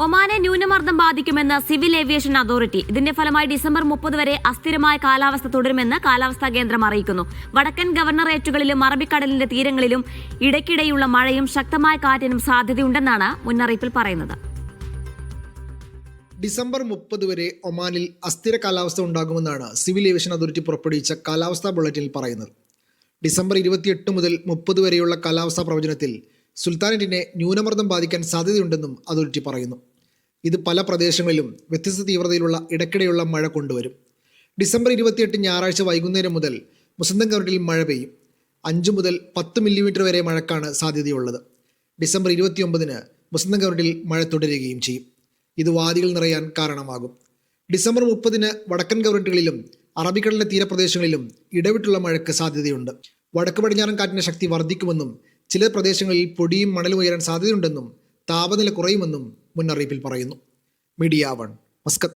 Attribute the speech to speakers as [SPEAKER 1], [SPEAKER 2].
[SPEAKER 1] ഒമാനെ ന്യൂനമർദ്ദം ബാധിക്കുമെന്ന് civil aviation authority. ഇതിന്റെ ഫലമായി ഡിസംബർ 30 വരെ അസ്ഥിരമായ കാലാവസ്ഥ തുടരുമെന്ന് കാലാവസ്ഥാ കേന്ദ്രം അറിയിക്കുന്നു. വടക്കൻ ഗവർണറേറ്റുകളിലും അറബിക്കടലിന്റെ തീരങ്ങളിലും ഇടയ്ക്കിടെയുള്ള മഴയും ശക്തമായ കാറ്റിനും സാധ്യതയുണ്ടെന്നാണ് മുന്നറിയിപ്പിൽ പറയുന്നത്.
[SPEAKER 2] ഡിസംബർ 30 വരെ ഒമാനിൽ അസ്ഥിര കാലാവസ്ഥ ഉണ്ടാകുമെന്നാണ് സിവിൽ ഏവിയേഷൻ അതോറിറ്റി പുറപ്പെടുവിച്ച കാലാവസ്ഥാ ബുള്ളറ്റിനിൽ പറയുന്നത്. ഡിസംബർ 28 മുതൽ 30 വരെയുള്ള കാലാവസ്ഥാ പ്രവചനത്തിൽ സുൽത്താനറ്റിനെ ന്യൂനമർദ്ദം ബാധിക്കാൻ സാധ്യതയുണ്ടെന്നും അതോറിറ്റി പറയുന്നു. ഇത് പല പ്രദേശങ്ങളിലും വ്യത്യസ്ത തീവ്രതയിലുള്ള ഇടയ്ക്കിടെയുള്ള മഴ കൊണ്ടുവരും. ഡിസംബർ 28 ഞായറാഴ്ച വൈകുന്നേരം മുതൽ മുസന്തം കൗണ്ടിയിൽ മഴ പെയ്യും. 5 മുതൽ 10 മില്ലിമീറ്റർ വരെ മഴക്കാണ് സാധ്യതയുള്ളത്. ഡിസംബർ 29 മുസന്തം കൗണ്ടിയിൽ മഴ തുടരുകയും ചെയ്യും. ഇത് വാദികൾ നിറയാൻ കാരണമാകും. ഡിസംബർ 30 വടക്കൻ ഗവർണറുകളിലും അറബിക്കടലിലെ തീരപ്രദേശങ്ങളിലും ഇടവിട്ടുള്ള മഴയ്ക്ക് സാധ്യതയുണ്ട്. വടക്ക് പടിഞ്ഞാറൻ കാറ്റിന്റെ ശക്തി വർദ്ധിക്കുമെന്നും ചില പ്രദേശങ്ങളിൽ പൊടിയും മണലും ഉയരാൻ സാധ്യതയുണ്ടെന്നും താപനില കുറയുമെന്നും മുന്നറിയിപ്പിൽ പറയുന്നു. Media 1 Muscat.